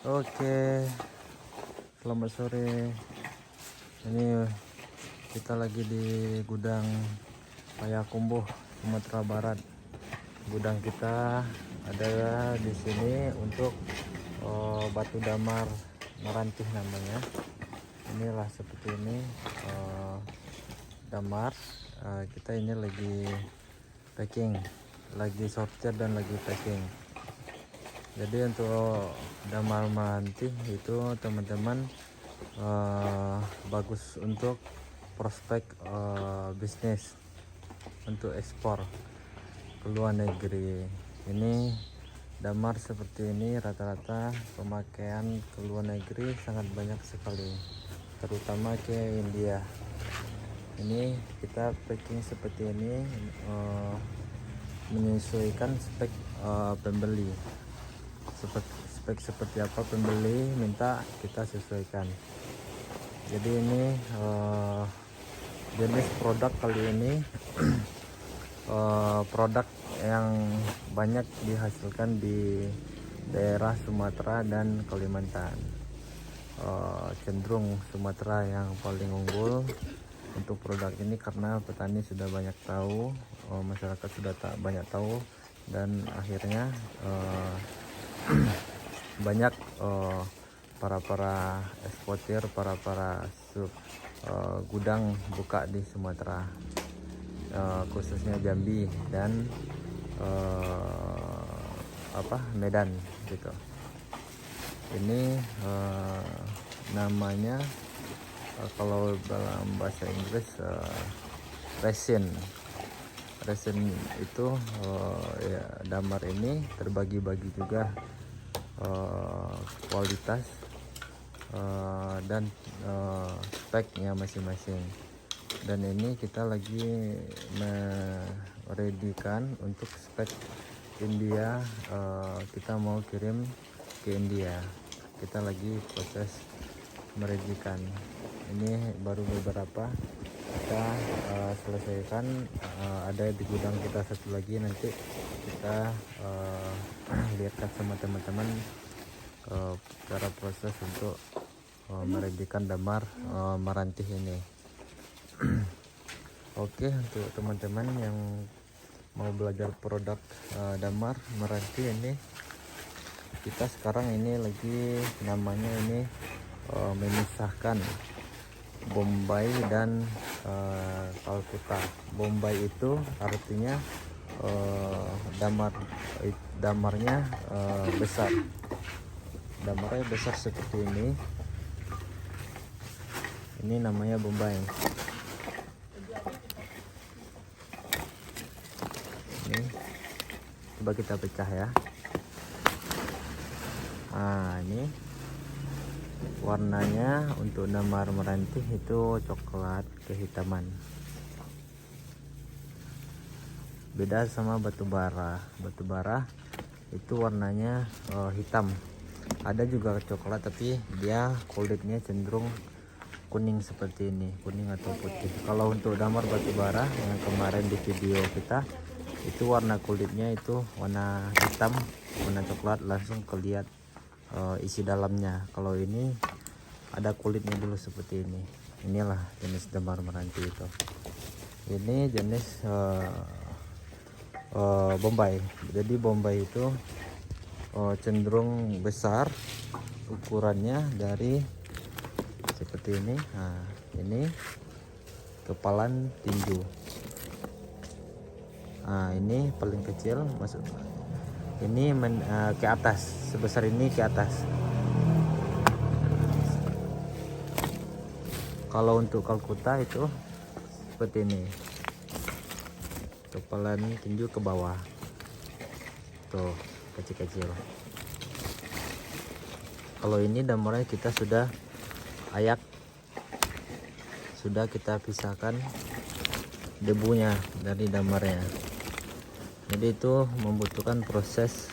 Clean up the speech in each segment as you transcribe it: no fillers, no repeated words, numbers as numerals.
Oke, selamat sore. Ini kita lagi di gudang Payakumbuh, Sumatera Barat. Gudang kita ada di sini untuk batu damar merantih namanya. Inilah seperti ini damar. Kita ini lagi packing, lagi sortir dan lagi packing. Jadi untuk damar merantih itu teman-teman bagus untuk prospek bisnis untuk ekspor ke luar negeri. Ini damar seperti ini rata-rata pemakaian ke luar negeri sangat banyak sekali, terutama ke India. Ini kita packing seperti ini menyesuaikan spek pembeli. Spek seperti apa pembeli minta, kita sesuaikan. Jadi ini jenis produk kali ini produk yang banyak dihasilkan di daerah Sumatera dan Kalimantan. Cenderung Sumatera yang paling unggul untuk produk ini karena petani sudah banyak tahu, masyarakat sudah banyak tahu, dan akhirnya banyak para eksportir, para gudang buka di Sumatera, khususnya Jambi dan Medan gitu. Ini namanya kalau dalam bahasa Inggris resin itu ya, damar ini terbagi-bagi juga kualitas dan speknya masing-masing. Dan ini kita lagi meredikan untuk spek India. Kita mau kirim ke India, kita lagi proses meredikan. Ini baru beberapa kita selesaikan. Ada di gudang kita satu lagi, nanti kita lihatkan sama teman-teman cara proses untuk meredikan damar merantih ini. Oke, untuk teman-teman yang mau belajar produk damar merantih ini, kita sekarang ini lagi namanya ini memisahkan Bombay dan Calcutta. Bombay itu artinya damarnya besar. Damarnya besar seperti ini. Ini namanya Bombay. Ini coba kita pecah ya. Nah, ini warnanya untuk damar merantih itu coklat kehitaman. Beda sama batu bara. Batu bara itu warnanya hitam. Ada juga coklat, tapi dia kulitnya cenderung kuning seperti ini, kuning atau putih. Kalau untuk damar batu bara yang kemarin di video kita, itu warna kulitnya itu warna hitam, warna coklat, langsung kelihatan isi dalamnya. Kalau ini ada kulitnya dulu seperti ini. Inilah jenis damar merantih itu. Ini jenis Bombay. Jadi Bombay itu cenderung besar ukurannya dari seperti ini. Nah, ini kepalan tinju. Nah, ini paling kecil masuk. Ini ke atas, sebesar ini ke atas. Kalau untuk Calcutta itu seperti ini, kepalan tinju ke bawah, tuh kecil-kecil. Kalau ini damarnya kita sudah ayak, sudah kita pisahkan debunya dari damarnya. Jadi itu membutuhkan proses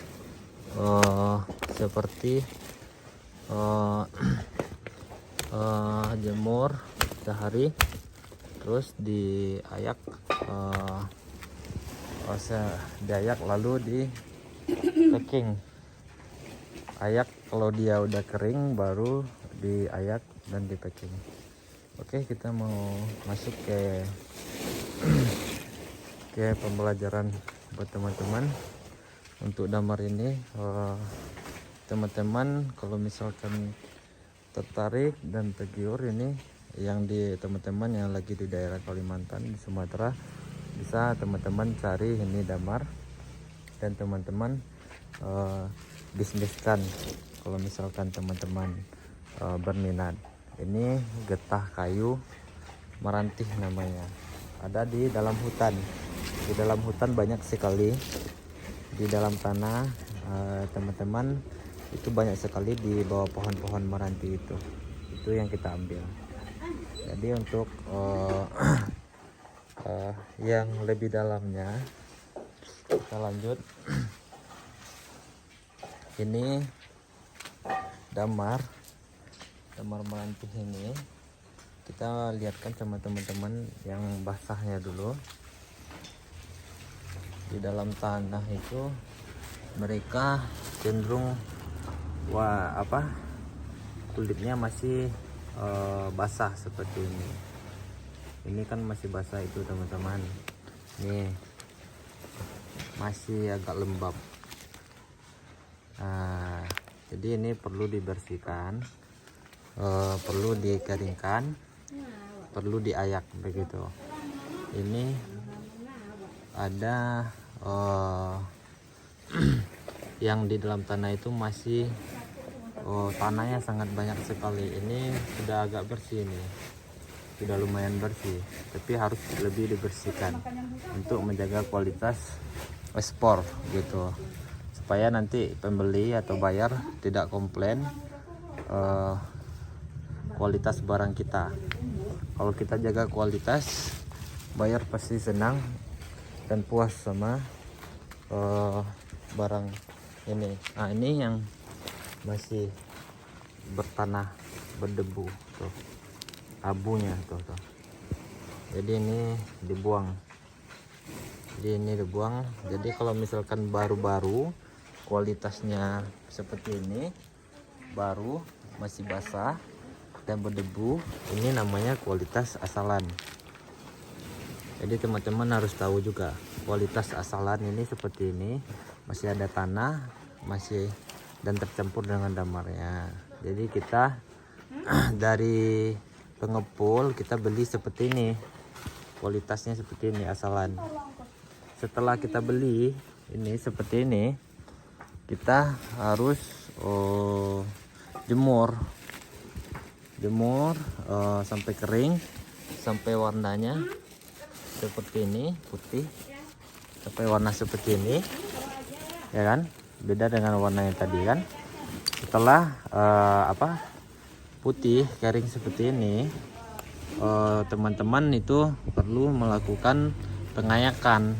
seperti jemur sehari, terus diayak diayak lalu di packing. ayak kalau dia udah kering baru diayak dan di packing. Oke, kita mau masuk ke pembelajaran buat teman-teman. Untuk damar ini teman-teman kalau misalkan tertarik dan tergiur ini yang di teman-teman yang lagi di daerah Kalimantan, di Sumatera, bisa teman-teman cari ini damar dan teman-teman bisniskan kalau misalkan teman-teman berminat. Ini getah kayu merantih namanya, ada di dalam hutan. Di dalam hutan banyak sekali, di dalam tanah teman-teman itu banyak sekali di bawah pohon-pohon meranti itu yang kita ambil. Jadi untuk yang lebih dalamnya kita lanjut. Ini damar merantih ini kita lihatkan sama teman-teman yang basahnya dulu. Di dalam tanah itu mereka cenderung kulitnya masih basah seperti ini. Ini kan masih basah itu teman-teman. Nih masih agak lembab. Nah, jadi ini perlu dibersihkan, perlu dikeringkan, perlu diayak begitu. Ini ada yang di dalam tanah itu masih tanahnya sangat banyak sekali. Ini sudah agak bersih, ini sudah lumayan bersih, tapi harus lebih dibersihkan untuk menjaga kualitas ekspor gitu, supaya nanti pembeli atau bayar tidak komplain kualitas barang kita. Kalau kita jaga kualitas, bayar pasti senang dan puas sama barang ini. Nah, ini yang masih bertanah, berdebu tuh, abunya tuh. Jadi ini dibuang. Jadi kalau misalkan baru-baru kualitasnya seperti ini, baru masih basah dan berdebu, ini namanya kualitas asalan. Jadi teman-teman harus tahu juga kualitas asalan ini seperti ini, masih ada tanah, masih dan tercampur dengan damarnya. Jadi kita dari pengepul kita beli seperti ini, kualitasnya seperti ini asalan. Setelah kita beli ini seperti ini, kita harus jemur sampai kering, sampai warnanya seperti ini, putih, sampai warna seperti ini, ya kan, beda dengan warna yang tadi kan. Setelah putih kering seperti ini, teman-teman itu perlu melakukan pengayakan.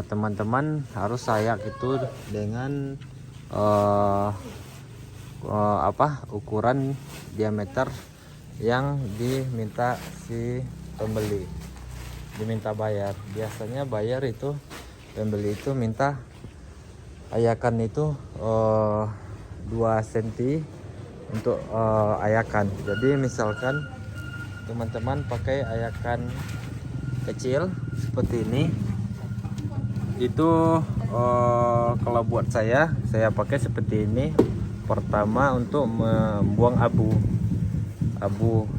Teman-teman harus ayak itu dengan ukuran diameter yang diminta si pembeli, diminta bayar. Biasanya bayar itu, pembeli itu minta ayakan itu 2 cm untuk ayakan. Jadi misalkan teman-teman pakai ayakan kecil seperti ini, itu kalau buat saya pakai seperti ini. Pertama untuk membuang abu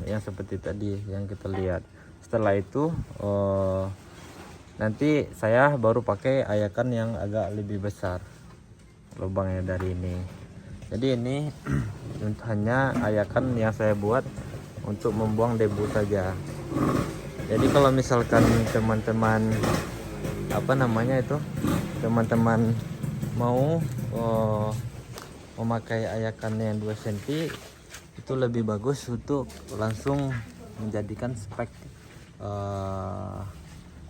yang seperti tadi yang kita lihat. Setelah itu nanti saya baru pakai ayakan yang agak lebih besar lubangnya dari ini. Jadi ini hanya ayakan yang saya buat untuk membuang debu saja. Jadi kalau misalkan teman-teman teman-teman mau memakai ayakan yang 2 cm, itu lebih bagus untuk langsung menjadikan spek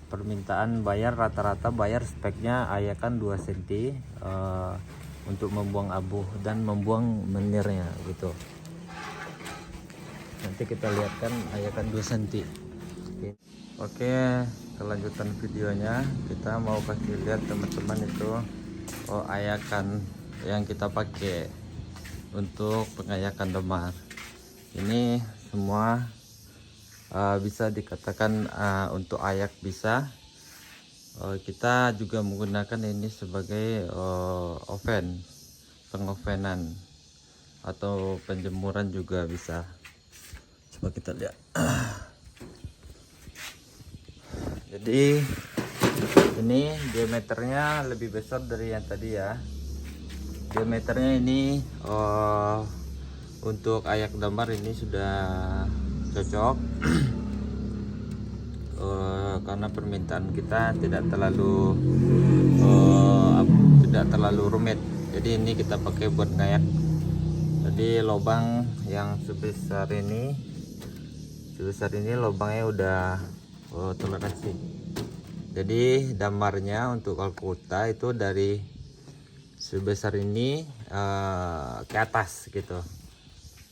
permintaan bayar. Rata-rata bayar speknya ayakan 2 cm untuk membuang abu dan membuang menirnya gitu. Nanti kita lihatkan ayakan 2 cm. Oke, kelanjutan videonya kita mau kasih lihat teman-teman itu ayakan yang kita pakai untuk pengayakan damar. Ini semua bisa dikatakan untuk ayak bisa. Kita juga menggunakan ini sebagai oven, pengovenan atau penjemuran juga bisa. Coba kita lihat. Jadi ini diameternya lebih besar dari yang tadi ya. Diameternya ini untuk ayak damar ini sudah cocok. Karena permintaan kita tidak terlalu rumit, jadi ini kita pakai buat ngayak. Jadi lubang yang sebesar ini lubangnya udah toleransi. Jadi damarnya untuk Calcutta itu dari sebesar ini ke atas gitu.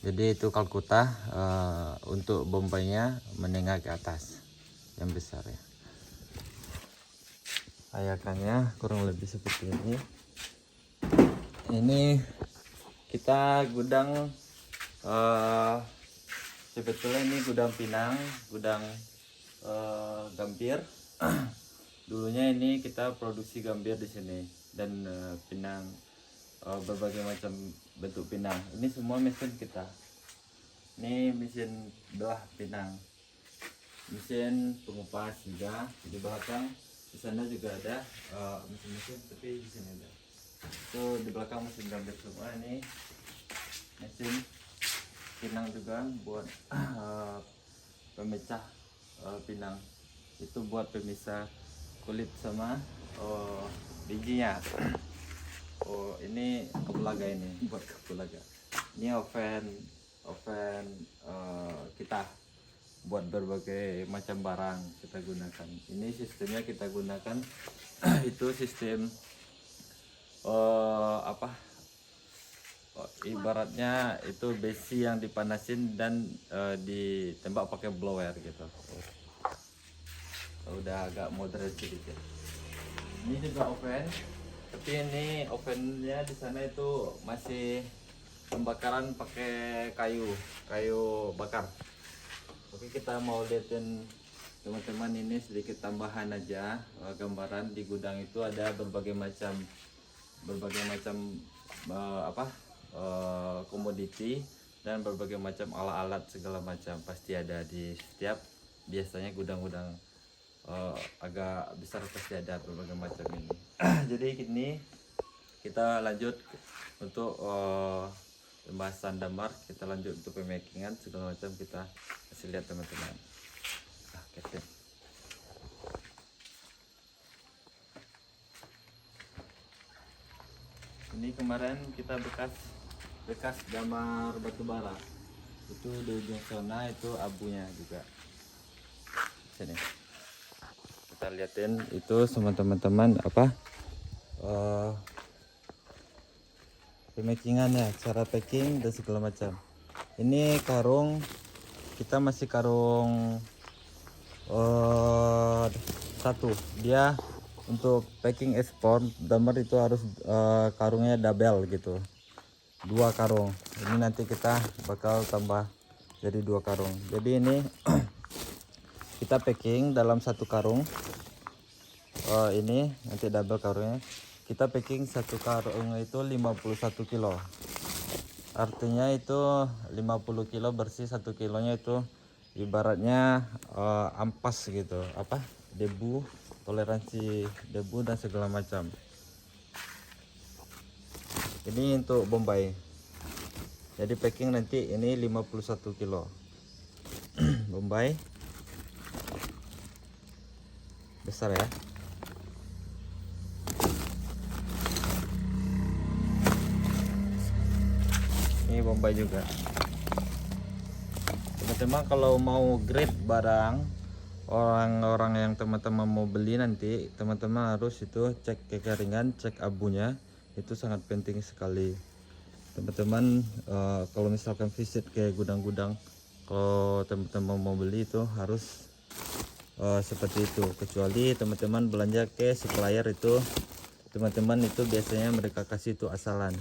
Jadi itu Calcutta, untuk Bombaynya menengah ke atas yang besar ya. Ayakannya kurang lebih seperti ini. Ini kita gudang, sebetulnya ini gudang pinang, gudang gambir. Dulunya ini kita produksi gambir di sini dan pinang, berbagai macam bentuk pinang. Ini semua mesin kita. Ini mesin belah pinang, mesin pengupas juga di belakang. Di sana juga ada mesin-mesin, tapi di sini ada. Itu di belakang mesin gambir semua. Ini mesin pinang juga buat pemecah pinang. Itu buat pemisah kulit sama bijinya. Ini kapulaga, ini buat kapulaga. Ini oven kita buat berbagai macam barang kita gunakan. Ini sistemnya kita gunakan itu sistem ibaratnya itu besi yang dipanasin dan ditembak pakai blower gitu. Udah agak modern sedikit. Ini juga oven, tapi ini ovennya di sana itu masih pembakaran pakai kayu bakar. Oke, kita mau lihatin teman-teman ini sedikit tambahan aja, gambaran di gudang itu ada berbagai macam komoditi dan berbagai macam alat-alat segala macam pasti ada di setiap, biasanya gudang-gudang agak besar pasti ada berbagai macam ini. Jadi ini kita lanjut untuk pembahasan damar, kita lanjut untuk pemakingan segala macam, kita kasih lihat teman-teman. Ini kemarin kita bekas damar batubara, itu di ujung sana itu abunya juga. Sini kita liatin itu sama teman-teman pemakingannya, cara packing dan segala macam. Ini karung, kita masih karung satu. Dia untuk packing ekspor damar itu harus karungnya double gitu, 2 karung. Ini nanti kita bakal tambah jadi 2 karung. Jadi ini kita packing dalam 1 karung. Ini nanti double karungnya. Kita packing 1 karung itu 51 kilo. Artinya itu 50 kilo bersih, 1 kilonya itu ibaratnya ampas gitu, debu, toleransi debu dan segala macam. Ini untuk Bombay. Jadi packing nanti ini 51 kilo Bombay besar ya. Ini Bombay juga. Teman-teman kalau mau grade barang, orang-orang yang teman-teman mau beli nanti, teman-teman harus itu cek kekeringan, cek abunya, itu sangat penting sekali. Teman-teman kalau misalkan visit ke gudang-gudang, kalau teman-teman mau beli itu harus seperti itu. Kecuali teman-teman belanja ke supplier itu teman-teman itu biasanya mereka kasih itu asalan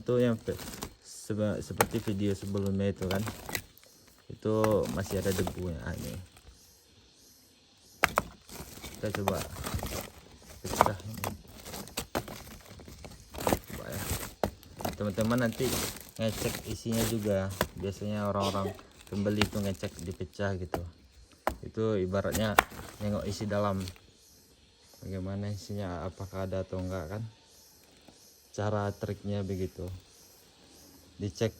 tuh yang seperti video sebelumnya itu kan, itu masih ada debunya. Ini kita coba pecah ini. Coba ya teman-teman, nanti ngecek isinya juga. Biasanya orang-orang pembeli itu ngecek dipecah gitu, itu ibaratnya nengok isi dalam bagaimana isinya, apakah ada atau enggak kan. Cara triknya begitu, dicek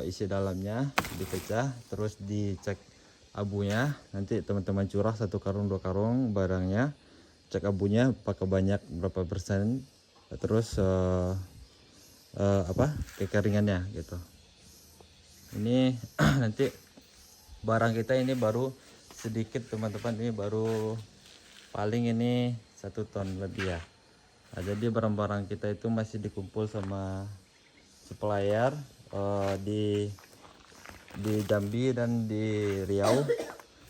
isi dalamnya, dipecah, terus dicek abunya. Nanti teman-teman curah 1 karung 2 karung barangnya, cek abunya pakai banyak berapa persen, terus kekeringannya gitu. Ini nanti barang kita ini baru sedikit teman-teman, ini baru paling ini 1 ton lebih ya. Nah, jadi barang-barang kita itu masih dikumpul sama supplier di Jambi dan di Riau.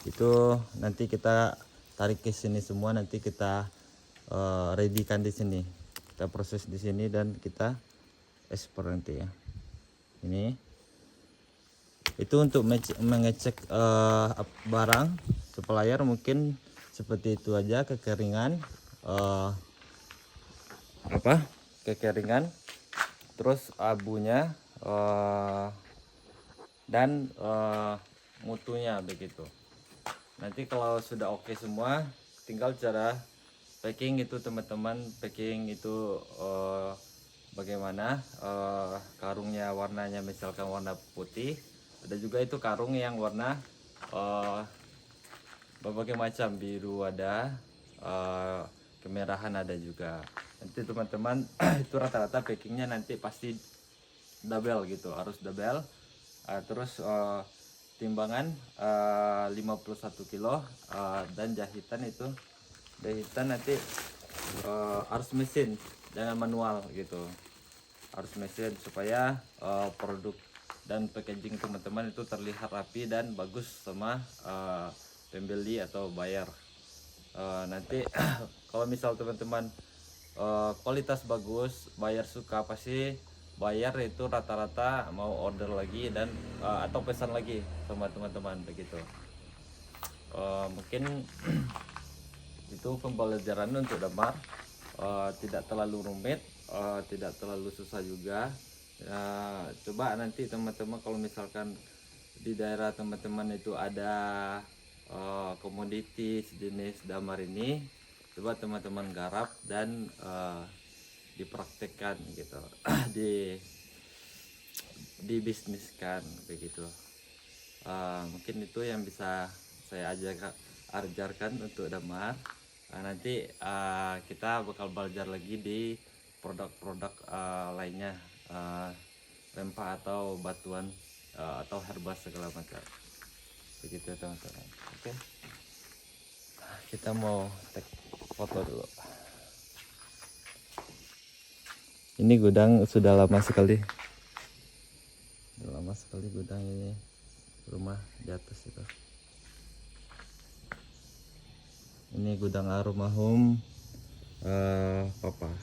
Itu nanti kita tarik ke sini semua, nanti kita readykan di sini, kita proses di sini dan kita ekspor nanti ya. Ini itu untuk mengecek barang supplier, mungkin seperti itu aja. Kekeringan kekeringan, terus abunya dan mutunya begitu. Nanti kalau sudah oke semua, tinggal cara packing itu teman-teman. Packing itu bagaimana, karungnya warnanya misalkan warna putih, ada juga itu karung yang warna berbagai macam, biru ada, kemerahan ada juga. Nanti teman-teman itu rata-rata packingnya nanti pasti double gitu, harus double. Terus timbangan 51 kilo, dan jahitan nanti harus mesin, jangan manual gitu, harus mesin supaya produk dan packaging teman-teman itu terlihat rapi dan bagus sama pembeli atau bayar. Nanti kalau misal teman-teman kualitas bagus, bayar suka, pasti bayar itu rata-rata mau order lagi dan atau pesan lagi sama teman-teman begitu. Mungkin itu pembelajaran untuk Damar, tidak terlalu rumit, tidak terlalu susah juga. Coba nanti teman-teman kalau misalkan di daerah teman-teman itu ada komoditi sejenis Damar ini, coba teman-teman garap dan dipraktekkan gitu, dibisniskan begitu. Mungkin itu yang bisa saya ajarkan untuk Damar. Nanti kita bakal belajar lagi di produk-produk lainnya, rempah atau batuan atau herba segala macam begitu teman-teman. Oke, kita mau take foto dulu. Ini gudang sudah lama sekali, gudang ini, rumah di atas itu. Ini gudang almarhum papa.